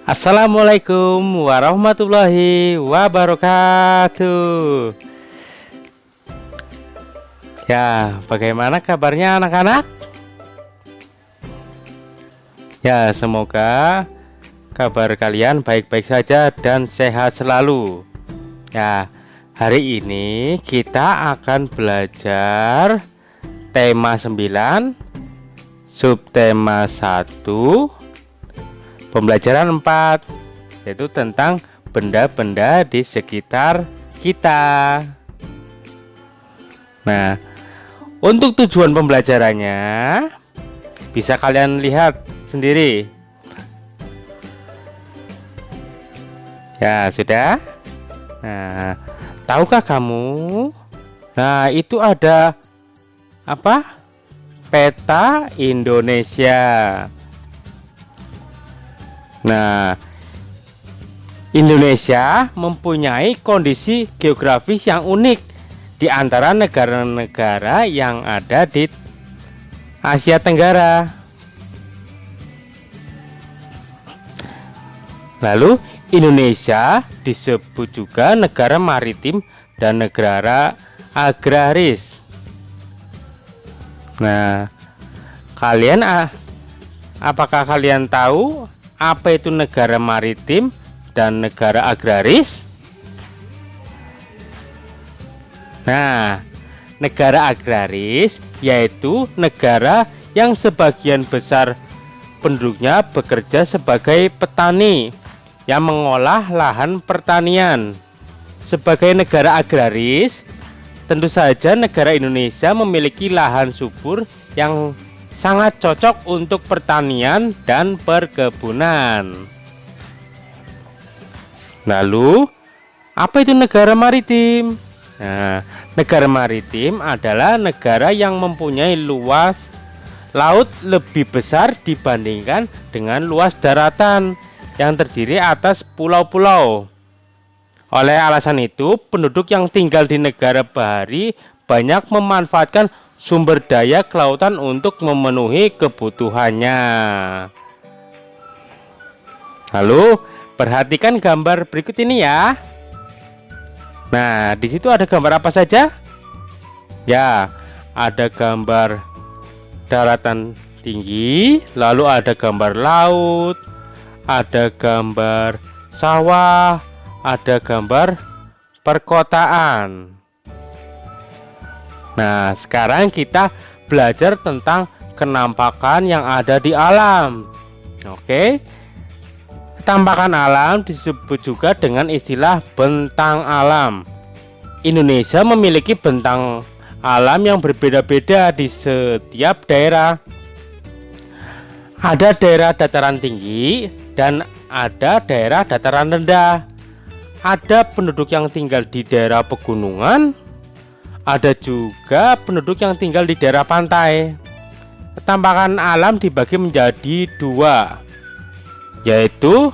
Assalamualaikum warahmatullahi wabarakatuh. Ya, bagaimana kabarnya anak-anak? Ya, semoga kabar kalian baik-baik saja dan sehat selalu. Ya, hari ini kita akan belajar tema 9, subtema 1, pembelajaran 4, yaitu tentang benda-benda di sekitar kita. Nah, untuk tujuan pembelajarannya bisa kalian lihat sendiri. Ya, sudah. Nah, tahukah kamu? Nah, itu ada apa? Peta Indonesia. Nah, Indonesia mempunyai kondisi geografis yang unik di antara negara-negara yang ada di Asia Tenggara. Lalu, Indonesia disebut juga negara maritim dan negara agraris. Nah, apakah kalian tahu apa itu negara maritim dan negara agraris? Nah, negara agraris yaitu negara yang sebagian besar penduduknya bekerja sebagai petani yang mengolah lahan pertanian. Sebagai negara agraris, tentu saja negara Indonesia memiliki lahan subur yang sangat cocok untuk pertanian dan perkebunan. Lalu, apa itu negara maritim? Nah, negara maritim adalah negara yang mempunyai luas laut lebih besar dibandingkan dengan luas daratan yang terdiri atas pulau-pulau. Oleh alasan itu, penduduk yang tinggal di negara bahari banyak memanfaatkan sumber daya kelautan untuk memenuhi kebutuhannya. Lalu, perhatikan gambar berikut ini ya. Nah, di situ ada gambar apa saja? Ya, ada gambar daratan tinggi, lalu ada gambar laut, ada gambar sawah, ada gambar perkotaan. Nah, sekarang kita belajar tentang kenampakan yang ada di alam. Oke. Kenampakan alam disebut juga dengan istilah bentang alam. Indonesia memiliki bentang alam yang berbeda-beda di setiap daerah. Ada daerah dataran tinggi dan ada daerah dataran rendah. Ada penduduk yang tinggal di daerah pegunungan. Ada juga penduduk yang tinggal di daerah pantai. Kenampakan alam dibagi menjadi dua, yaitu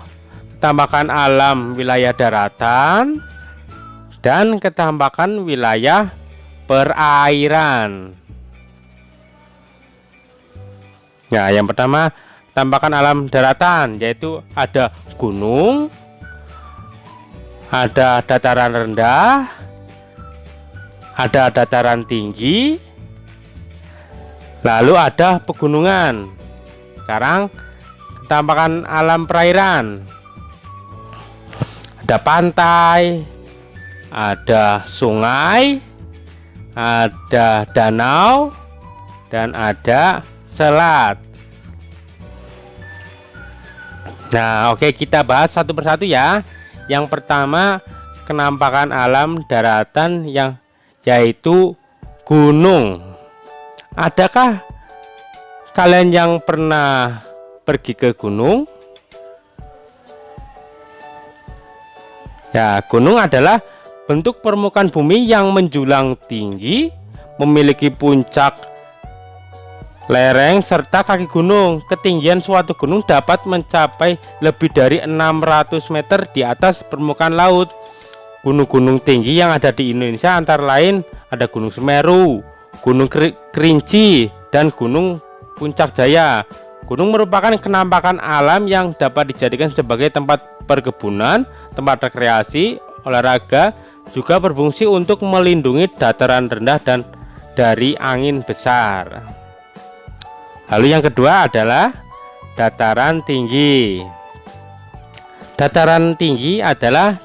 kenampakan alam wilayah daratan dan kenampakan wilayah perairan. Nah, yang pertama kenampakan alam daratan, yaitu ada gunung, ada dataran rendah, ada dataran tinggi, lalu ada pegunungan. Sekarang kenampakan alam perairan. Ada pantai, ada sungai, ada danau, dan ada selat. Nah, oke, kita bahas satu persatu ya. Yang pertama, kenampakan alam daratan yaitu gunung. Adakah kalian yang pernah pergi ke gunung? Ya, gunung adalah bentuk permukaan bumi yang menjulang tinggi, memiliki puncak, lereng, serta kaki gunung. Ketinggian suatu gunung dapat mencapai lebih dari 600 meter di atas permukaan laut. Gunung-gunung tinggi yang ada di Indonesia antara lain ada Gunung Semeru, Gunung Kerinci, dan Gunung Puncak Jaya. Gunung merupakan kenampakan alam yang dapat dijadikan sebagai tempat perkebunan, tempat rekreasi, olahraga, juga berfungsi untuk melindungi dataran rendah dan dari angin besar. Lalu yang kedua adalah dataran tinggi. Dataran tinggi adalah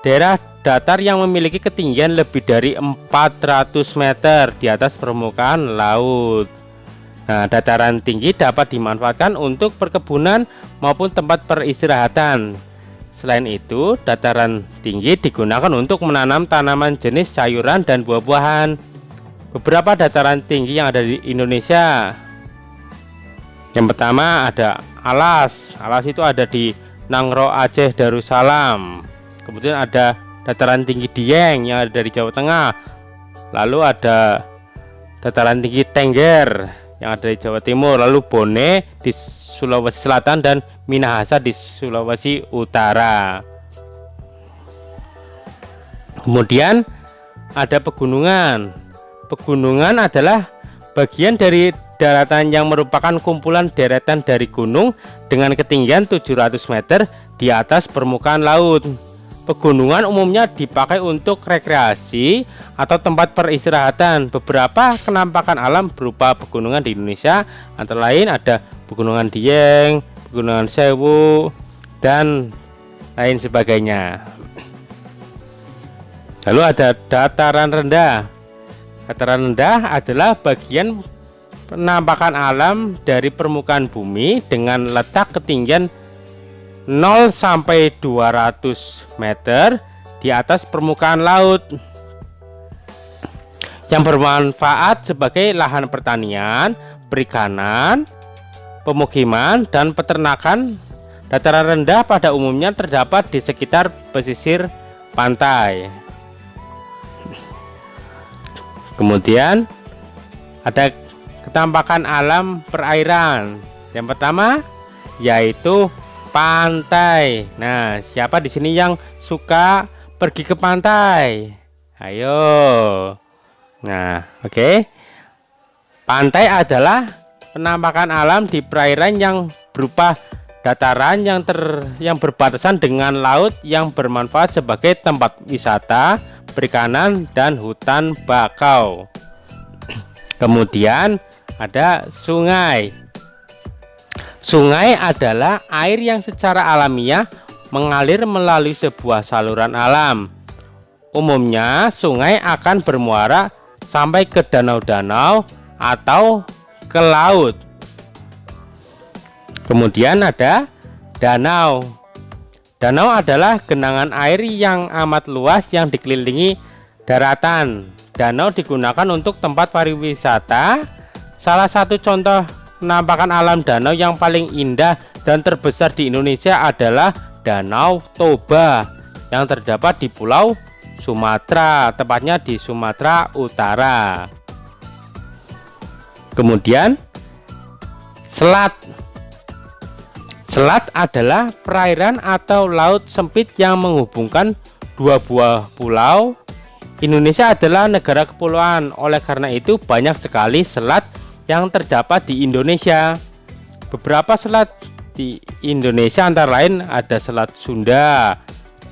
daerah datar yang memiliki ketinggian lebih dari 400 meter di atas permukaan laut. Nah, dataran tinggi dapat dimanfaatkan untuk perkebunan maupun tempat peristirahatan. Selain itu, dataran tinggi digunakan untuk menanam tanaman jenis sayuran dan buah-buahan. Beberapa dataran tinggi yang ada di Indonesia. Yang pertama ada Alas. Alas itu ada di Nangro, Aceh, Darussalam. Kemudian ada dataran tinggi Dieng yang ada di Jawa Tengah. Lalu ada dataran tinggi Tengger yang ada di Jawa Timur, lalu Bone di Sulawesi Selatan dan Minahasa di Sulawesi Utara. Kemudian ada pegunungan. Pegunungan adalah bagian dari daratan yang merupakan kumpulan deretan dari gunung dengan ketinggian 700 meter di atas permukaan laut. Pegunungan umumnya dipakai untuk rekreasi atau tempat peristirahatan. Beberapa kenampakan alam berupa pegunungan di Indonesia antara lain ada Pegunungan Dieng, Pegunungan Sewu, dan lain sebagainya. Lalu ada dataran rendah. Dataran rendah adalah bagian penampakan alam dari permukaan bumi dengan letak ketinggian 0 sampai 200 meter di atas permukaan laut yang bermanfaat sebagai lahan pertanian, perikanan, pemukiman, dan peternakan. Dataran rendah pada umumnya terdapat di sekitar pesisir pantai. Kemudian ada kenampakan alam perairan. Yang pertama yaitu pantai. Nah, siapa di sini yang suka pergi ke pantai? Ayo. Nah, oke. Pantai adalah penampakan alam di perairan yang berupa dataran yang berbatasan dengan laut yang bermanfaat sebagai tempat wisata, perikanan, dan hutan bakau. Kemudian ada sungai. Sungai adalah air yang secara alamiah mengalir melalui sebuah saluran alam. Umumnya sungai akan bermuara sampai ke danau-danau atau ke laut. Kemudian ada danau. Danau adalah genangan air yang amat luas yang dikelilingi daratan. Danau digunakan untuk tempat pariwisata. Salah satu contoh penampakan alam danau yang paling indah dan terbesar di Indonesia adalah Danau Toba yang terdapat di Pulau Sumatera, tepatnya di Sumatera Utara. Kemudian selat. Selat adalah perairan atau laut sempit yang menghubungkan dua buah pulau. Indonesia adalah negara kepulauan, oleh karena itu banyak sekali selat yang terdapat di Indonesia. Beberapa selat di Indonesia antara lain ada Selat Sunda,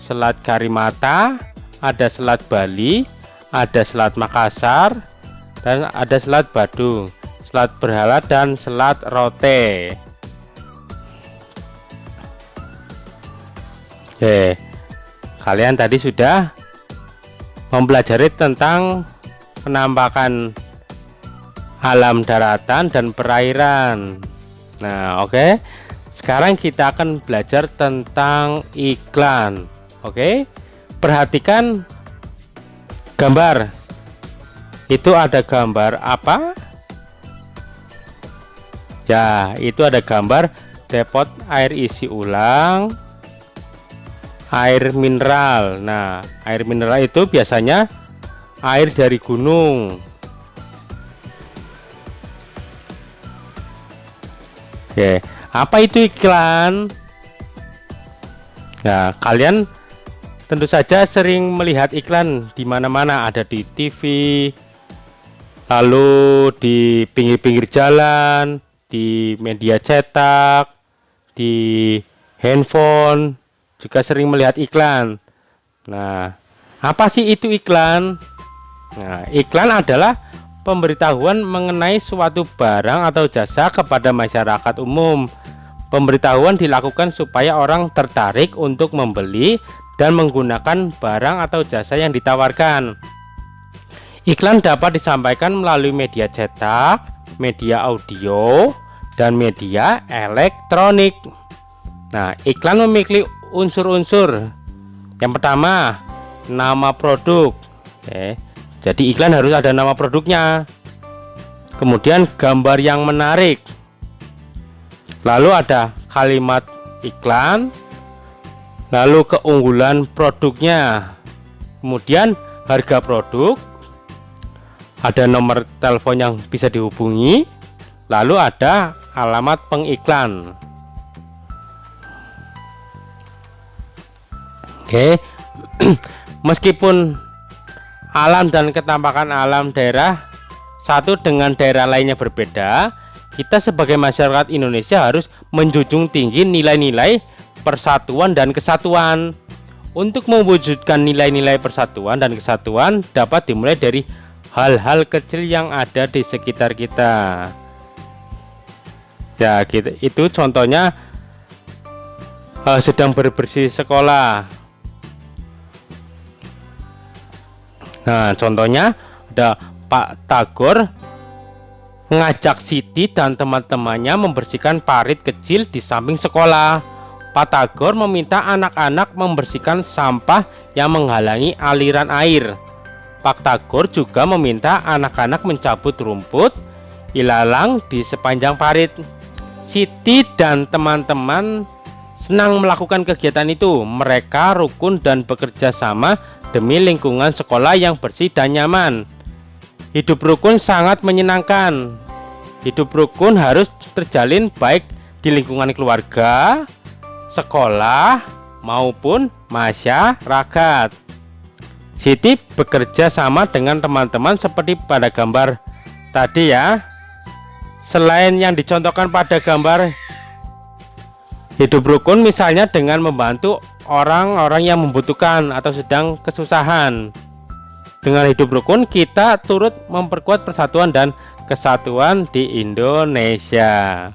Selat Karimata, ada Selat Bali, ada Selat Makassar, dan ada Selat Badung, Selat Berhala, dan Selat Rote. Oke, kalian tadi sudah mempelajari tentang penampakan alam daratan dan perairan. Nah, oke. Sekarang kita akan belajar tentang iklan. Oke. Perhatikan gambar. Itu ada gambar apa? Ya, itu ada gambar depot air isi ulang air mineral. Nah, air mineral itu biasanya air dari gunung. Oke, apa itu iklan? Nah, kalian tentu saja sering melihat iklan di mana-mana, ada di TV, lalu di pinggir-pinggir jalan, di media cetak, di handphone, juga sering melihat iklan. Nah, apa sih itu iklan? Nah, iklan adalah pemberitahuan mengenai suatu barang atau jasa kepada masyarakat umum. Pemberitahuan dilakukan supaya orang tertarik untuk membeli dan menggunakan barang atau jasa yang ditawarkan. Iklan dapat disampaikan melalui media cetak, media audio, dan media elektronik. Nah, iklan memiliki unsur-unsur. Yang pertama, nama produk. Jadi iklan harus ada nama produknya. Kemudian gambar yang menarik. Lalu ada kalimat iklan. Lalu keunggulan produknya. Kemudian harga produk. Ada nomor telepon yang bisa dihubungi, lalu ada alamat pengiklan. Oke. Meskipun alam dan ketampakan alam daerah satu dengan daerah lainnya berbeda, kita sebagai masyarakat Indonesia harus menjunjung tinggi nilai-nilai persatuan dan kesatuan. Untuk mewujudkan nilai-nilai persatuan dan kesatuan dapat dimulai dari hal-hal kecil yang ada di sekitar kita. Ya, gitu. Itu contohnya sedang bersih sekolah. Nah, contohnya ada Pak Tagor mengajak Siti dan teman-temannya membersihkan parit kecil di samping sekolah. Pak Tagor meminta anak-anak membersihkan sampah yang menghalangi aliran air. Pak Tagor juga meminta anak-anak mencabut rumput ilalang di sepanjang parit. Siti dan teman-teman senang melakukan kegiatan itu. Mereka rukun dan bekerja sama demi lingkungan sekolah yang bersih dan nyaman. Hidup rukun sangat menyenangkan. Hidup rukun harus terjalin baik di lingkungan keluarga, sekolah, maupun masyarakat. Siti bekerja sama dengan teman-teman seperti pada gambar tadi ya. Selain yang dicontohkan pada gambar hidup rukun, misalnya dengan membantu orang-orang yang membutuhkan atau sedang kesusahan. Dengan hidup rukun kita turut memperkuat persatuan dan kesatuan di Indonesia.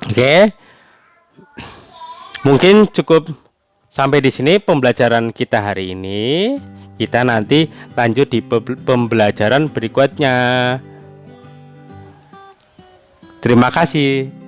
Oke. Mungkin cukup sampai di sini pembelajaran kita hari ini. Kita nanti lanjut di pembelajaran berikutnya. Terima kasih.